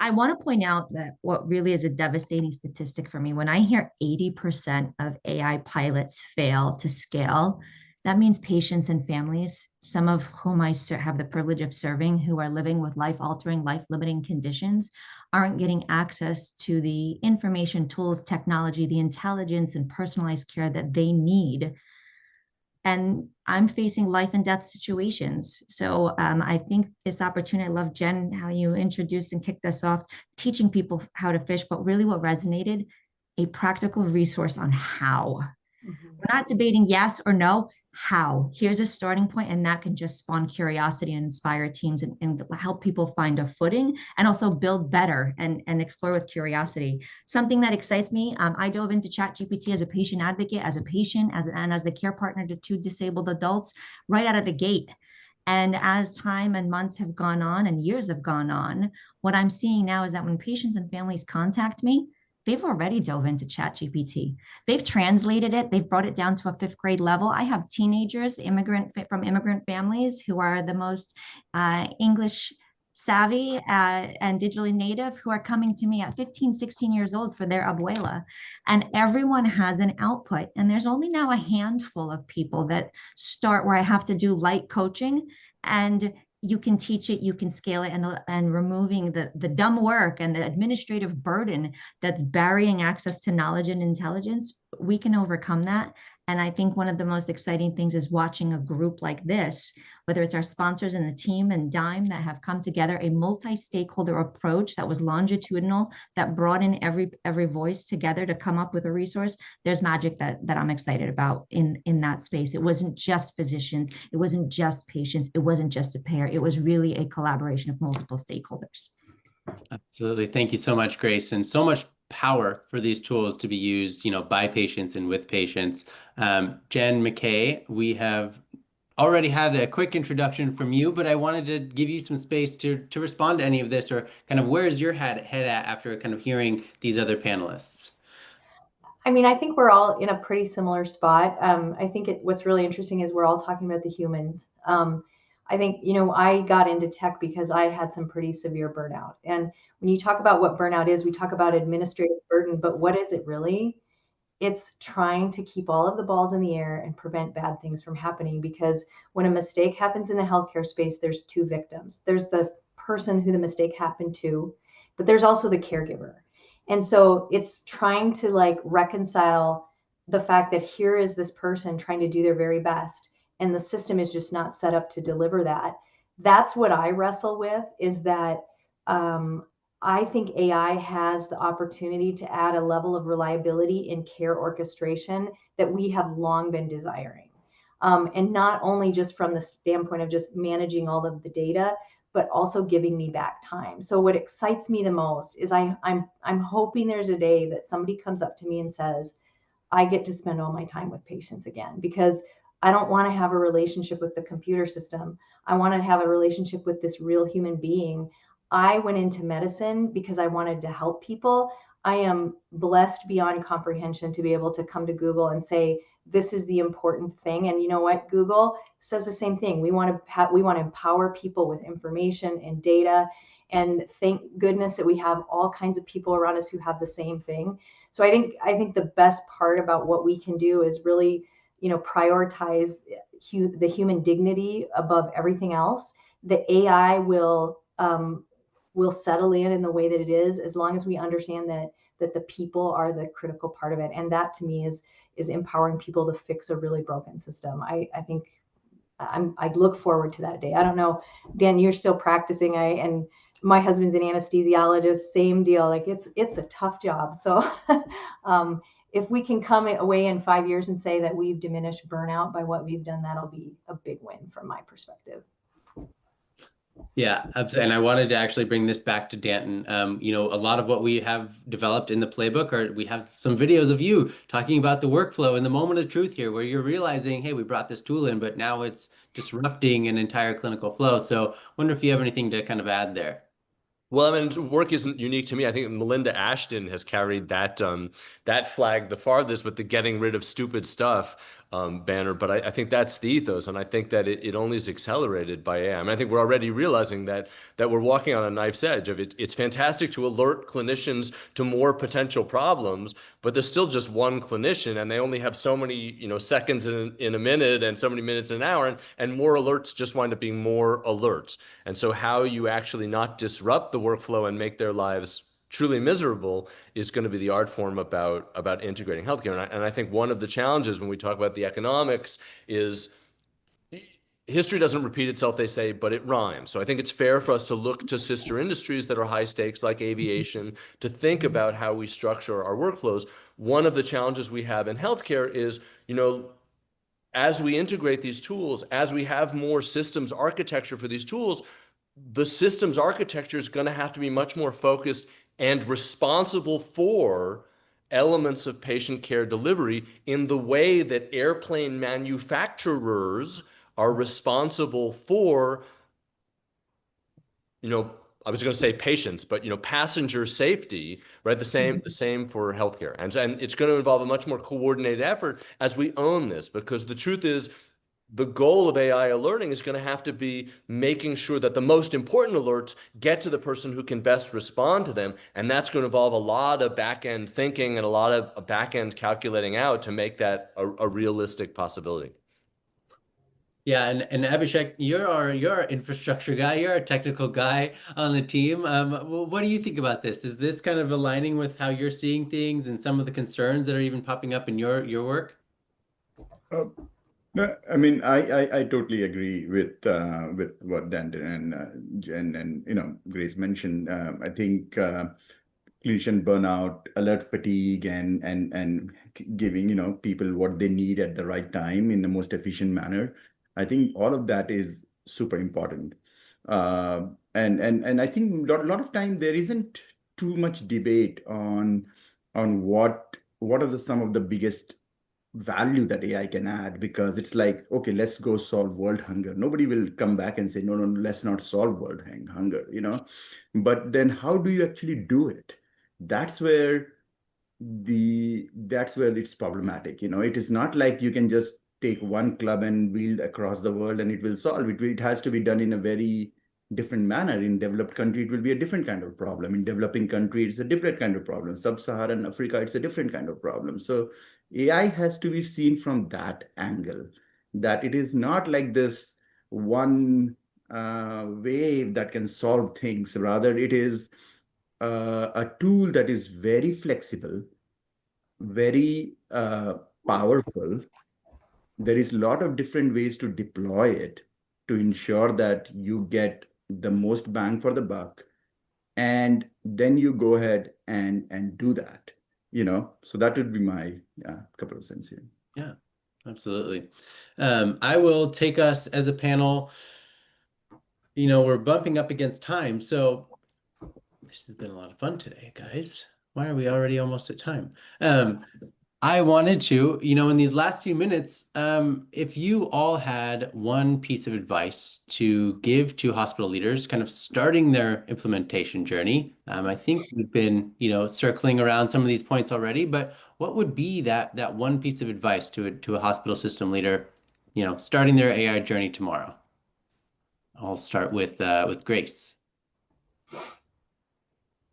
I want to point out that what really is a devastating statistic for me, when I hear 80% of AI pilots fail to scale, that means patients and families, some of whom I have the privilege of serving, who are living with life-altering, life-limiting conditions, aren't getting access to the information, tools, technology, the intelligence, and personalized care that they need. And I'm facing life and death situations. So I think this opportunity, I love, Jen, how you introduced and kicked us off, teaching people how to fish, but really what resonated, a practical resource on how. We're not debating yes or no, how. Here's a starting point, and that can just spawn curiosity and inspire teams and help people find a footing and also build better and explore with curiosity. Something that excites me, I dove into ChatGPT as a patient advocate, as a patient, and as the care partner to two disabled adults right out of the gate. And as time and months have gone on and years have gone on, what I'm seeing now is that when patients and families contact me, they've already dove into ChatGPT. They've translated it. They've brought it down to a 5th grade level. I have teenagers, from immigrant families, who are the most English savvy and digitally native, who are coming to me at 15, 16 years old for their abuela. And everyone has an output. And there's only now a handful of people that start where I have to do light coaching, and you can teach it, you can scale it, and removing the dumb work and the administrative burden that's burying access to knowledge and intelligence, we can overcome that. And I think one of the most exciting things is watching a group like this, whether it's our sponsors and the team and Dime, that have come together, a multi-stakeholder approach that was longitudinal, that brought in every voice together to come up with a resource. There's magic that I'm excited about in that space. It wasn't just physicians, it wasn't just patients, it wasn't just a payer. It was really a collaboration of multiple stakeholders. Absolutely. Thank you so much, Grace. And so much power for these tools to be used, by patients and with patients. Jen McKay, we have already had a quick introduction from you, but I wanted to give you some space to respond to any of this, or kind of where's your head at after kind of hearing these other panelists? I mean, I think we're all in a pretty similar spot. I think what's really interesting is we're all talking about the humans. I think, I got into tech because I had some pretty severe burnout. And when you talk about what burnout is, we talk about administrative burden, but what is it really? It's trying to keep all of the balls in the air and prevent bad things from happening. Because when a mistake happens in the healthcare space, there's two victims. There's the person who the mistake happened to, but there's also the caregiver. And so it's trying to reconcile the fact that here is this person trying to do their very best, and the system is just not set up to deliver that. That's what I wrestle with, is that I think AI has the opportunity to add a level of reliability in care orchestration that we have long been desiring. And not only just from the standpoint of just managing all of the data, but also giving me back time. So what excites me the most is I'm hoping there's a day that somebody comes up to me and says, I get to spend all my time with patients again, because I don't want to have a relationship with the computer system. I want to have a relationship with this real human being. I went into medicine because I wanted to help people. I am blessed beyond comprehension to be able to come to Google and say, this is the important thing. And you know what? Google says the same thing. We want to empower people with information and data. And thank goodness that we have all kinds of people around us who have the same thing. So I think the best part about what we can do is really, prioritize the human dignity above everything else. The AI will settle in the way that it is, as long as we understand that the people are the critical part of it. And that to me is empowering people to fix a really broken system. I think I look forward to that day. I don't know, Dan, you're still practicing. And my husband's an anesthesiologist, same deal. It's a tough job. So if we can come away in 5 years and say that we've diminished burnout by what we've done, that'll be a big win from my perspective. Yeah, absolutely. And I wanted to actually bring this back to Danton. A lot of what we have developed in the playbook are we have some videos of you talking about the workflow and the moment of truth here, where you're realizing, hey, we brought this tool in, but now it's disrupting an entire clinical flow. So wonder if you have anything to kind of add there. Well, I mean, work isn't unique to me. I think Melinda Ashton has carried that flag the farthest with the "getting rid of stupid stuff" banner. But I think that's the ethos, and I think that it only is accelerated by AI. I mean, I think we're already realizing that we're walking on a knife's edge of it. It's fantastic to alert clinicians to more potential problems, but there's still just one clinician, and they only have so many seconds in a minute and so many minutes in an hour, and more alerts just wind up being more alerts. And so, how you actually not disrupt the workflow and make their lives truly miserable is going to be the art form about integrating healthcare. And I think one of the challenges when we talk about the economics is history doesn't repeat itself, they say, but it rhymes. So I think it's fair for us to look to sister industries that are high stakes, like aviation, to think about how we structure our workflows. One of the challenges we have in healthcare is, as we integrate these tools, as we have more systems architecture for these tools, the systems architecture is going to have to be much more focused and responsible for elements of patient care delivery in the way that airplane manufacturers are responsible for, I was going to say patients, but passenger safety, right? The same for healthcare, and it's going to involve a much more coordinated effort as we own this, because the truth is, the goal of AI alerting is going to have to be making sure that the most important alerts get to the person who can best respond to them, and that's going to involve a lot of back-end thinking and a lot of back-end calculating out to make that a realistic possibility. Yeah, and Abhishek, you're our infrastructure guy. You're a technical guy on the team. What do you think about this? Is this kind of aligning with how you're seeing things and some of the concerns that are even popping up in your work? No, I mean, I totally agree with what Danton and Grace mentioned. I think clinician burnout, alert fatigue, and giving people what they need at the right time in the most efficient manner. I think all of that is super important. And I think a lot of time there isn't too much debate on what are some of the biggest value that AI can add, because it's like, okay, let's go solve world hunger. Nobody will come back and say, no, let's not solve world hunger. But then how do you actually do it? That's where it's problematic. It is not like you can just take one club and wield across the world and it will solve it. It has to be done in a very different manner. In developed country, it will be a different kind of problem. In developing country, it's a different kind of problem. Sub-Saharan Africa, it's a different kind of problem. So AI has to be seen from that angle, that it is not like this one wave that can solve things. Rather, it is a tool that is very flexible, very powerful. There is a lot of different ways to deploy it to ensure that you get the most bang for the buck, and then you go ahead and do that. So that would be my couple of cents here. Yeah, absolutely. I will take us as a panel. We're bumping up against time, so this has been a lot of fun today, guys. Why are we already almost at time? I wanted to, in these last few minutes, if you all had one piece of advice to give to hospital leaders kind of starting their implementation journey, I think we've been, circling around some of these points already, but what would be that one piece of advice to a hospital system leader, starting their AI journey tomorrow? I'll start with Grace.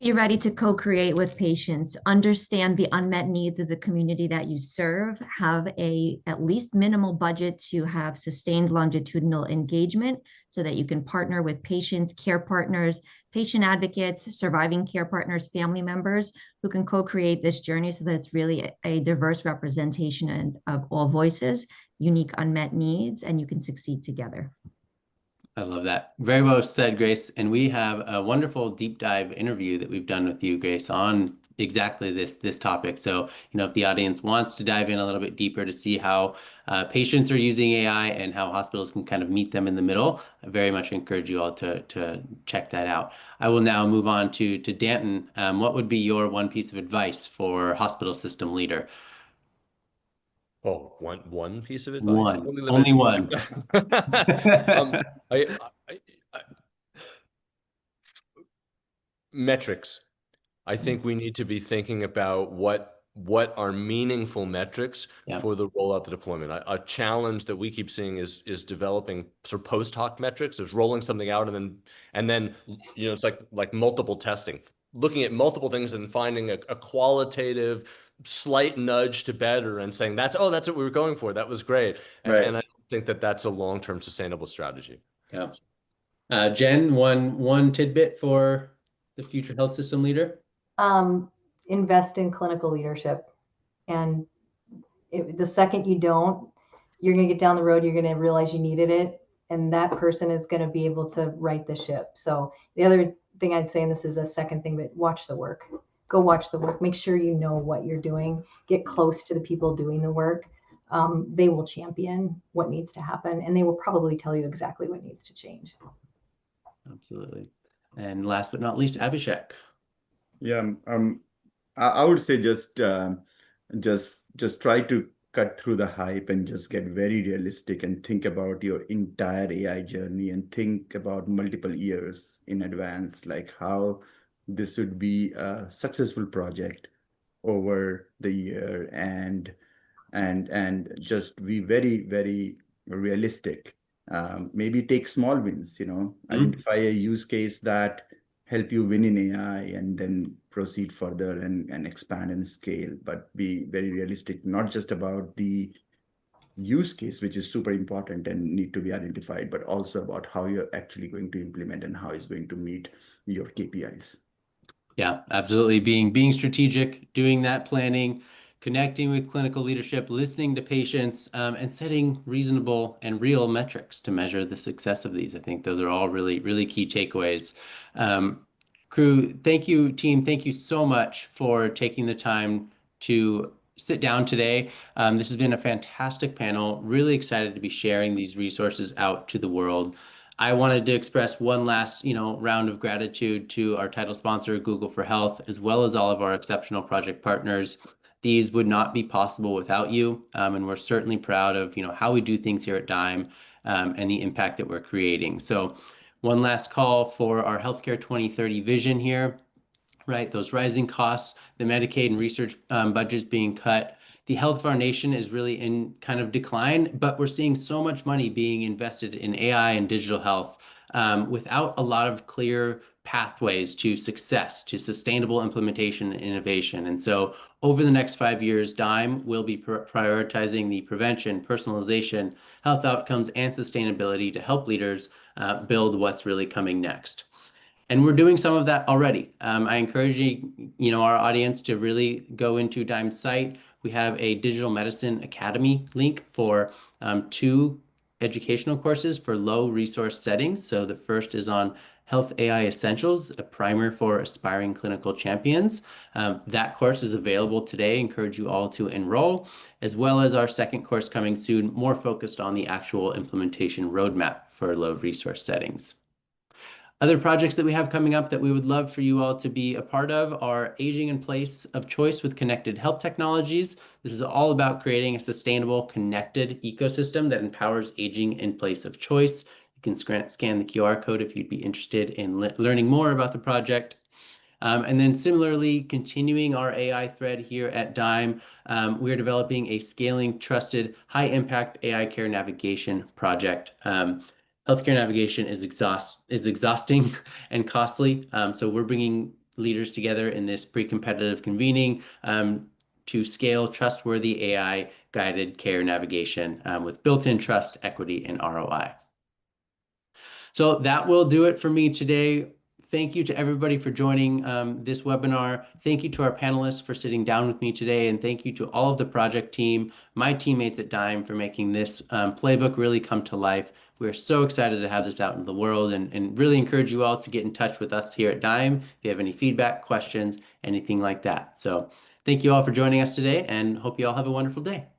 Be ready to co-create with patients, understand the unmet needs of the community that you serve, have at least minimal budget to have sustained longitudinal engagement so that you can partner with patients, care partners, patient advocates, surviving care partners, family members who can co-create this journey so that it's really a diverse representation of all voices, unique unmet needs, and you can succeed together. I love that. Very well said, Grace. And we have a wonderful deep dive interview that we've done with you, Grace, on exactly this topic. So, if the audience wants to dive in a little bit deeper to see how patients are using AI and how hospitals can kind of meet them in the middle, I very much encourage you all to check that out. I will now move on to Danton. What would be your one piece of advice for hospital system leader? Oh, one piece of advice? One, Only only limited. one. I, metrics. I think we need to be thinking about what are meaningful metrics Yeah. for the rollout, the deployment. A challenge that we keep seeing is developing sort of post hoc metrics. There's rolling something out and then it's like multiple testing, looking at multiple things and finding a qualitative slight nudge to better and saying that's what we were going for. That was great. And I don't think that that's a long-term sustainable strategy. Yeah. Jen, one tidbit for the future health system leader? Invest in clinical leadership. And the second you don't, you're going to get down the road, you're going to realize you needed it. And that person is going to be able to right the ship. So the other thing I'd say, and this is a second thing, but watch the work. Go watch the work. Make sure you know what you're doing. Get close to the people doing the work. They will champion what needs to happen, and they will probably tell you exactly what needs to change. Absolutely. And last but not least, Abhishek. Yeah, I would say just try to cut through the hype and just get very realistic and think about your entire AI journey and think about multiple years in advance, like how this would be a successful project over the year, and just be very, very realistic. Maybe take small wins, identify a use case that help you win in AI and then proceed further and expand and scale, but be very realistic, not just about the use case, which is super important and need to be identified, but also about how you're actually going to implement and how it's going to meet your KPIs. Yeah, absolutely. Being strategic, doing that planning, connecting with clinical leadership, listening to patients, and setting reasonable and real metrics to measure the success of these. I think those are all really, really key takeaways. Crew, thank you, team. Thank you so much for taking the time to sit down today. This has been a fantastic panel. Really excited to be sharing these resources out to the world. I wanted to express one last, round of gratitude to our title sponsor, Google for Health, as well as all of our exceptional project partners. These would not be possible without you, and we're certainly proud of, how we do things here at Dime, and the impact that we're creating. So, one last call for our Healthcare 2030 vision here. Right, those rising costs, the Medicaid and research budgets being cut. The health of our nation is really in kind of decline, but we're seeing so much money being invested in AI and digital health without a lot of clear pathways to success, to sustainable implementation and innovation. And so over the next 5 years, Dime will be prioritizing the prevention, personalization, health outcomes, and sustainability to help leaders build what's really coming next. And we're doing some of that already. I encourage our audience to really go into Dime's site. We have a digital medicine academy link for 2 educational courses for low resource settings. So the first is on Health AI Essentials, a primer for aspiring clinical champions. That course is available today. I encourage you all to enroll, as well as our second course coming soon, more focused on the actual implementation roadmap for low resource settings. Other projects that we have coming up that we would love for you all to be a part of are Aging in Place of Choice with Connected Health Technologies. This is all about creating a sustainable, connected ecosystem that empowers aging in place of choice. You can scan the QR code if you'd be interested in learning more about the project. And then similarly, continuing our AI thread here at Dime, we're developing a scaling, trusted, high-impact AI care navigation project. Healthcare navigation is exhausting and costly. So we're bringing leaders together in this pre-competitive convening to scale trustworthy AI-guided care navigation with built-in trust, equity, and ROI. So that will do it for me today. Thank you to everybody for joining this webinar. Thank you to our panelists for sitting down with me today. And thank you to all of the project team, my teammates at Dime, for making this playbook really come to life. We're so excited to have this out in the world and really encourage you all to get in touch with us here at Dime if you have any feedback, questions, anything like that. So thank you all for joining us today and hope you all have a wonderful day.